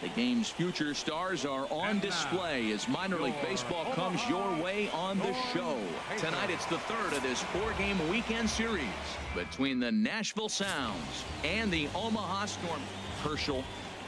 The game's future stars are on display as minor league baseball comes your way on the show. Tonight it's the third of this 4-game weekend series between the Nashville Sounds and the Omaha Storm. Herschel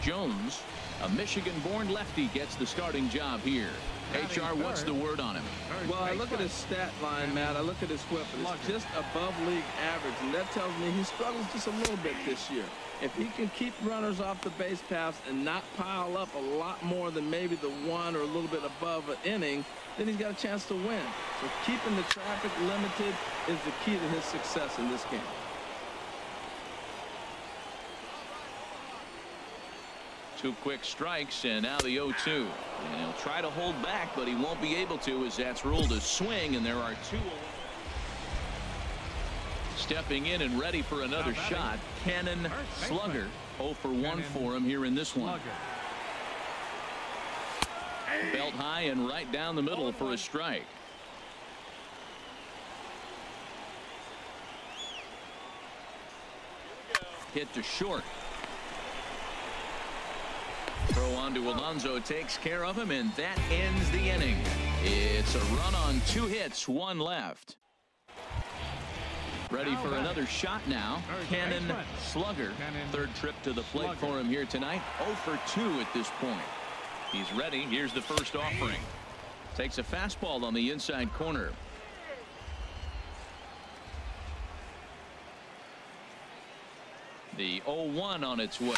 Jones, a Michigan-born lefty, gets the starting job here. HR, what's the word on him? Well, I look at his stat line, Matt. I look at his whip, and it's just above league average, and that tells me he struggles just a little bit this year. If he can keep runners off the base paths and not pile up a lot more than maybe the one or a little bit above an inning, then he's got a chance to win. So keeping the traffic limited is the key to his success in this game. Two quick strikes, and now the 0-2. And he'll try to hold back, but he won't be able to, as that's ruled a swing, and there are 2. Stepping in and ready for another shot, Cannon Slugger. 0 for 1 for him here in this one. Belt high and right down the middle for a strike. Hit to short. Throw on to Alonso takes care of him, and that ends the inning. It's a run on 2 hits, 1 left. Ready for another shot now. Cannon Slugger. Third trip to the plate for him here tonight. 0 for 2 at this point. He's ready. Here's the first offering. Takes a fastball on the inside corner. The 0-1 on its way.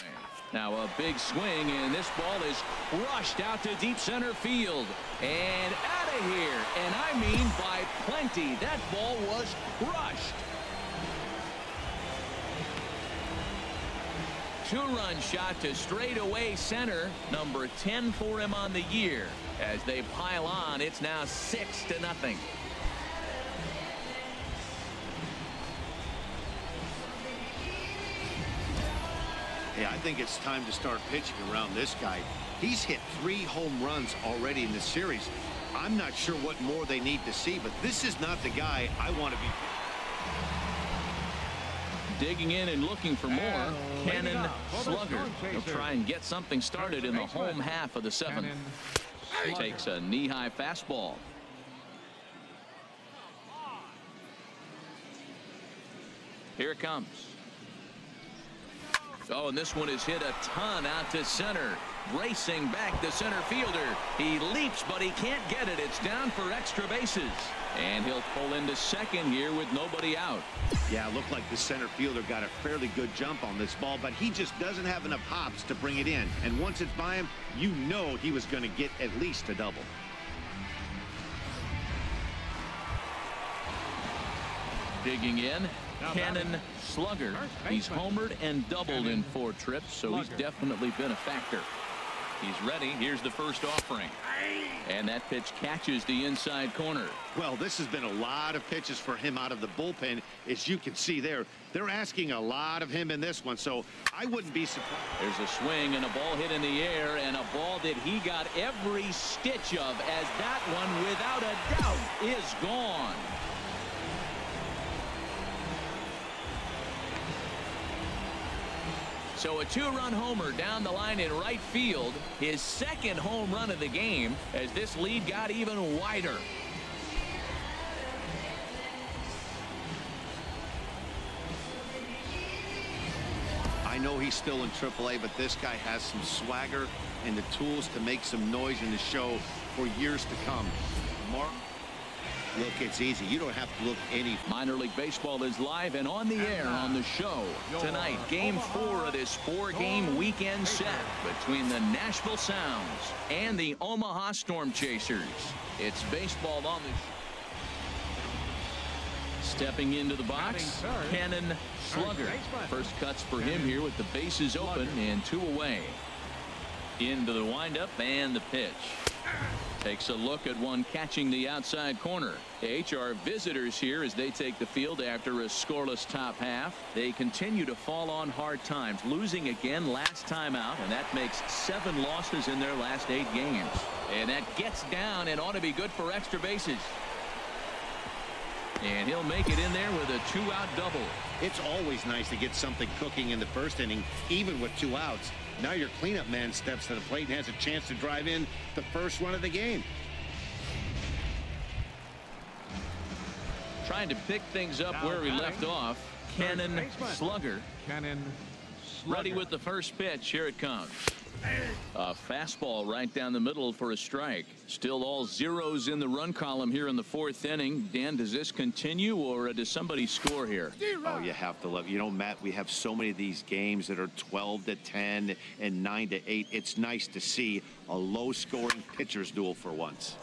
Now a big swing, and this ball is crushed out to deep center field and out of here, and I mean by plenty. That ball was crushed. 2-run shot to straightaway center, number 10 for him on the year. As they pile on, it's now 6-0. Yeah, I think it's time to start pitching around this guy. He's hit 3 home runs already in the series. I'm not sure what more they need to see, but this is not the guy I want to be. Digging in and looking for more. Cannon Slugger. He'll try and get something started in the home half of the 7th. Takes a knee-high fastball. Here it comes. Oh, and this one is hit a ton out to center. Racing back the center fielder. He leaps, but he can't get it. It's down for extra bases. And he'll pull into second here with nobody out. Yeah, it looked like the center fielder got a fairly good jump on this ball, but he just doesn't have enough hops to bring it in. And once it's by him, you know he was going to get at least a double. Digging in. Cannon Slugger. He's homered and doubled in 4 trips, so he's definitely been a factor. He's ready. Here's the first offering. And that pitch catches the inside corner. Well, this has been a lot of pitches for him out of the bullpen. As you can see there, they're asking a lot of him in this one, so I wouldn't be surprised. There's a swing and a ball hit in the air, and a ball that he got every stitch of, as that one, without a doubt, is gone. So a 2-run homer down the line in right field, his 2nd home run of the game, as this lead got even wider. I know he's still in AAA, but this guy has some swagger and the tools to make some noise in the show for years to come. Mark. Look, it's easy. You don't have to look any. Minor League Baseball is live and on the air on the show. Tonight, Game 4 of this 4-game weekend set between the Nashville Sounds and the Omaha Storm Chasers. It's baseball on the Stepping into the box, Cannon Slugger. First cuts for him here with the bases open and 2 away. Into the windup and the pitch. Takes a look at one catching the outside corner. HR visitors here as they take the field after a scoreless top half. They continue to fall on hard times, losing again last time out, and that makes 7 losses in their last 8 games. And that gets down and ought to be good for extra bases. And he'll make it in there with a 2-out double. It's always nice to get something cooking in the first inning, even with 2 outs. Now your cleanup man steps to the plate and has a chance to drive in the first run of the game. Trying to pick things up where he left off. Cannon Slugger. Ready with the first pitch. Here it comes. A fastball right down the middle for a strike. Still all zeros in the run column here in the fourth inning. Dan, does this continue, or does somebody score here? Oh, you have to love. You know, Matt, we have so many of these games that are 12-10 and 9-8. It's nice to see a low-scoring pitcher's duel for once.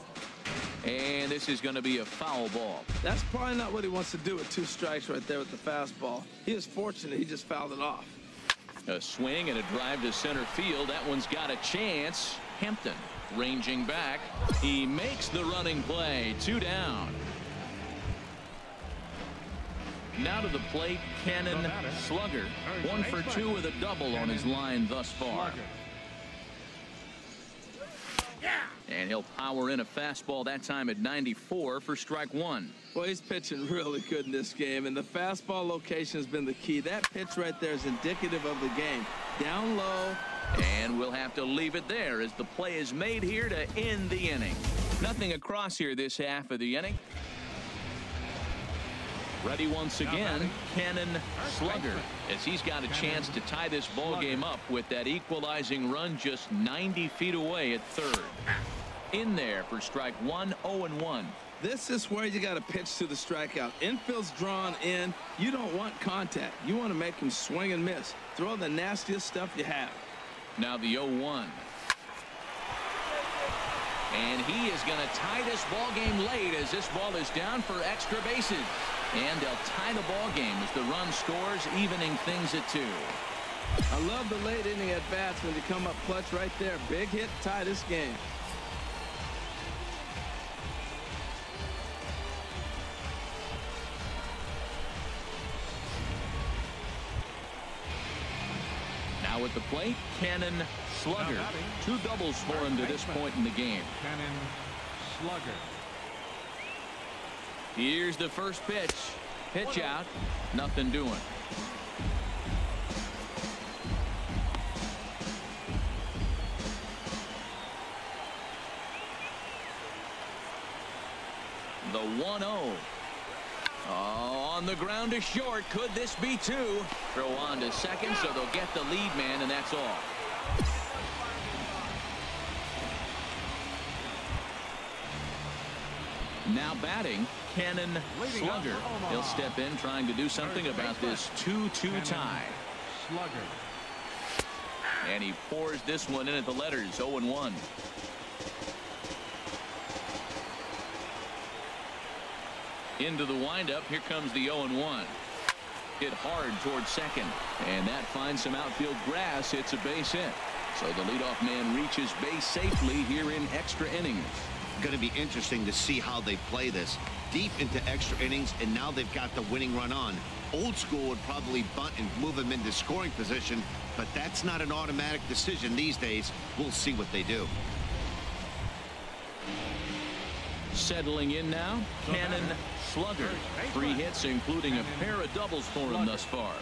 And this is going to be a foul ball. That's probably not what he wants to do with 2 strikes right there with the fastball. He is fortunate he just fouled it off. A swing and a drive to center field. That one's got a chance. Hampton ranging back. He makes the running play. 2 down. Now to the plate, Cannon Slugger. 1 for 2 with a double on his line thus far. And he'll power in a fastball that time at 94 for strike 1. Well, he's pitching really good in this game, and the fastball location has been the key. That pitch right there is indicative of the game. Down low. And we'll have to leave it there as the play is made here to end the inning. Nothing across here this half of the inning. Ready once again, Cannon Slugger, as he's got a chance to tie this ball game up with that equalizing run just 90 feet away at third. In there for strike 1, 0-1. This is where you got to pitch to the strikeout. Infield's drawn in. You don't want contact. You want to make him swing and miss. Throw the nastiest stuff you have. Now the 0-1. And he is going to tie this ball game late as this ball is down for extra bases. And they'll tie the ball game as the run scores, evening things at 2. I love the late inning at bats when you come up clutch right there. Big hit, tie this game. Now at the plate, Cannon Slugger. 2 doubles for him to this point in the game. Cannon Slugger. Here's the first pitch. Pitch out. Nothing doing. The 1-0. On the ground to short. Could this be 2? Throw on to second, so they'll get the lead man, and that's all. Now batting, Cannon Slugger. He'll step in trying to do something about this 2-2 tie. Slugger. And he pours this one in at the letters, 0-1. Into the windup. Here comes the 0-1. Hit hard towards second. And that finds some outfield grass. It's a base hit. So the leadoff man reaches base safely here in extra innings. Going to be interesting to see how they play this. Deep into extra innings, and now they've got the winning run on. Old school would probably bunt and move him into scoring position, but that's not an automatic decision these days. We'll see what they do. Settling in now, Cannon Slugger. 3 hits, including a pair of doubles for him thus far.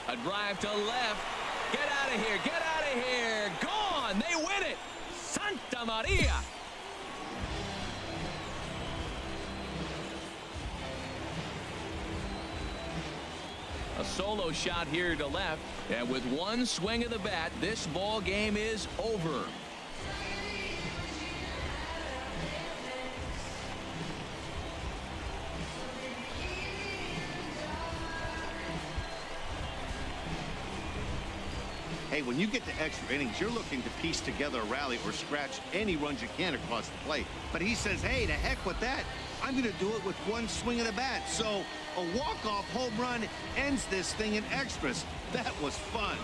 A drive to left. Get out of here. Get out of here. Gone. They win it. Santa Maria. A solo shot here to left, and with one swing of the bat, this ball game is over. Hey, when you get to extra innings, you're looking to piece together a rally or scratch any runs you can across the plate. But he says, hey, to heck with that. I'm going to do it with one swing of the bat. So a walk-off home run ends this thing in extras. That was fun.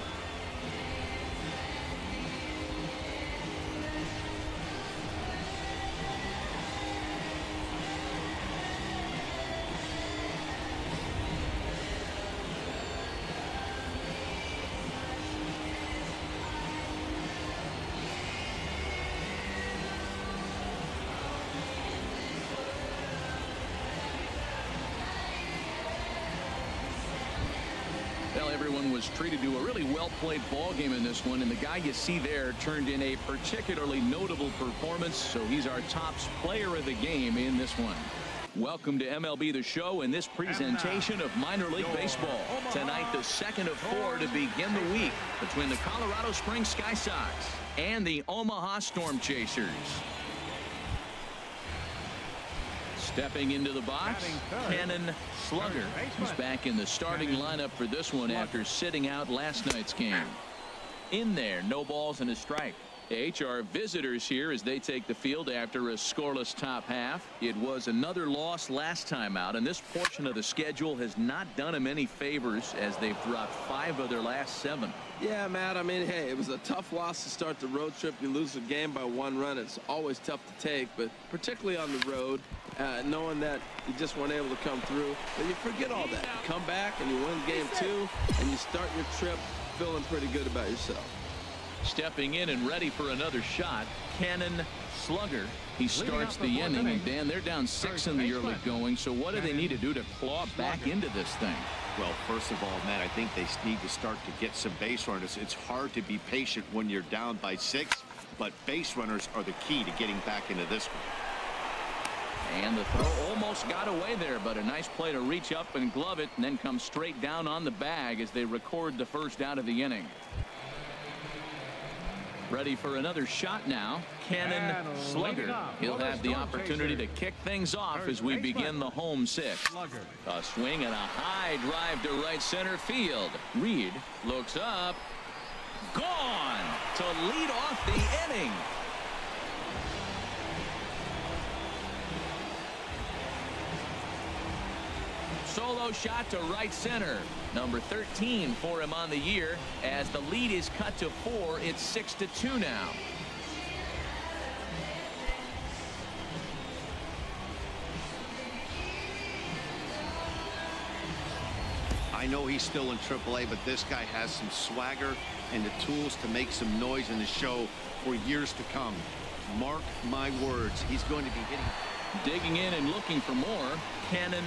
Well, everyone was was treated to a really well-played ball game in this one, and the guy you see there turned in a particularly notable performance, so he's our top player of the game in this one. Welcome to MLB The Show and this presentation of minor league baseball. Tonight, the second of 4 to begin the week between the Colorado Springs Sky Sox and the Omaha Storm Chasers. Stepping into the box, Cannon Slugger. He's back in the starting lineup for this one after sitting out last night's game. In there, no balls and a strike. HR visitors here as they take the field after a scoreless top half. It was another loss last time out, and this portion of the schedule has not done them any favors as they've dropped 5 of their last 7. Yeah, Matt, I mean, hey, it was a tough loss to start the road trip. You lose a game by 1 run. It's always tough to take, but particularly on the road, knowing that you just weren't able to come through. But you forget all that. You come back and you win game 2, and you start your trip feeling pretty good about yourself. Stepping in and ready for another shot, Cannon Slugger. He starts the inning, and Dan, they're down 6 in the early going, so what do they need to do to claw back into this thing? Well, first of all, Matt, I think they need to start to get some base runners. It's hard to be patient when you're down by 6, but base runners are the key to getting back into this one. And the throw almost got away there, but a nice play to reach up and glove it and then come straight down on the bag as they record the first out of the inning. Ready for another shot now, Cannon Slugger. He'll have the opportunity to kick things off as we begin the home 6th. A swing and a high drive to right center field. Reed looks up. Gone to lead off the inning. Solo shot to right center. Number 13 for him on the year. As the lead is cut to 4, it's 6-2 now. I know he's still in AAA, but this guy has some swagger and the tools to make some noise in the show for years to come. Mark my words, he's going to be hitting. Digging in and looking for more, Cannon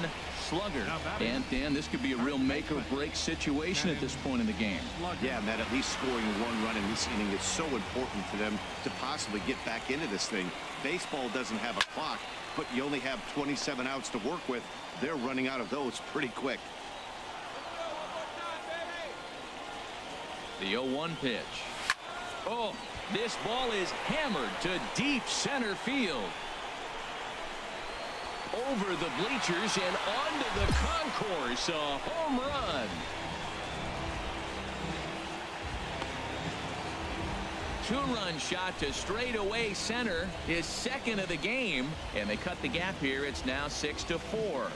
Slugger. And Dan, this could be a real make or break situation at this point in the game. Yeah, Matt, at least scoring 1 run in this inning is so important for them to possibly get back into this thing. Baseball doesn't have a clock, but you only have 27 outs to work with. They're running out of those pretty quick. The 0-1 pitch. Oh, this ball is hammered to deep center field. Over the bleachers and onto the concourse. A home run. 2-run shot to straightaway center. His 2nd of the game. And they cut the gap here. It's now 6-4.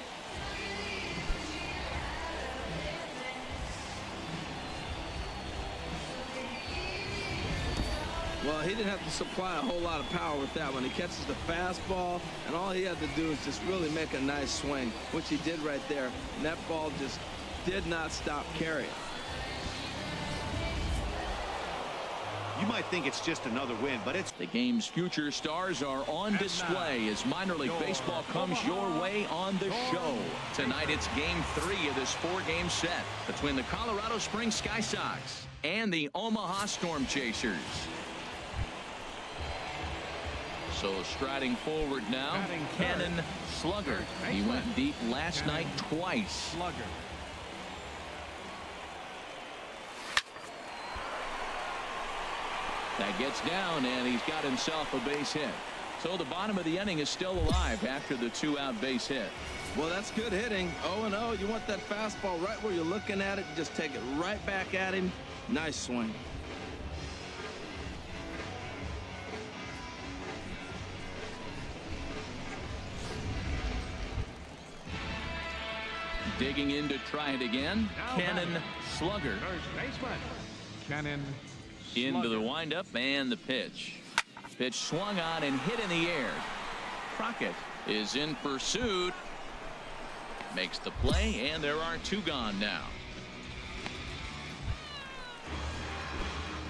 Well, he didn't have to supply a whole lot of power with that one. He catches the fastball, and all he had to do is just really make a nice swing, which he did right there. And that ball just did not stop carrying. You might think it's just another win, but it's... The game's future stars are on display as minor league baseball comes your way on the show. Tonight, it's game 3 of this 4-game set between the Colorado Springs Sky Sox and the Omaha Storm Chasers. So striding forward now, Cannon Slugger. He went deep last night twice. That gets down, and he's got himself a base hit. So the bottom of the inning is still alive after the 2-out base hit. Well, that's good hitting. 0-0. You want that fastball right where you're looking at it. Just take it right back at him. Nice swing. Digging in to try it again, Cannon Slugger. Cannon Into the windup and the pitch. Pitch swung on and hit in the air. Crockett is in pursuit. Makes the play, and there are 2 gone now.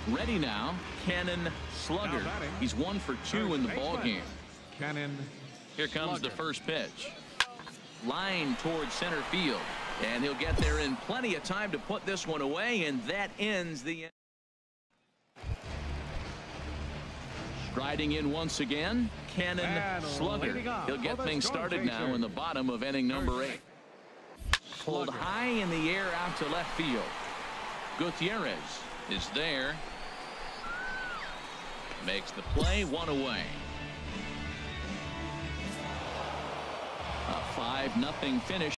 Ready now, Cannon Slugger. He's 1 for 2 in the ball game. Cannon. Here comes the first pitch. Line towards center field. And he'll get there in plenty of time to put this one away, and that ends the inning. Striding in once again, Cannon Slugger. He'll get things started now in the bottom of inning number 8. Pulled high in the air out to left field. Gutierrez is there. Makes the play, 1 away. A 5-0 finish.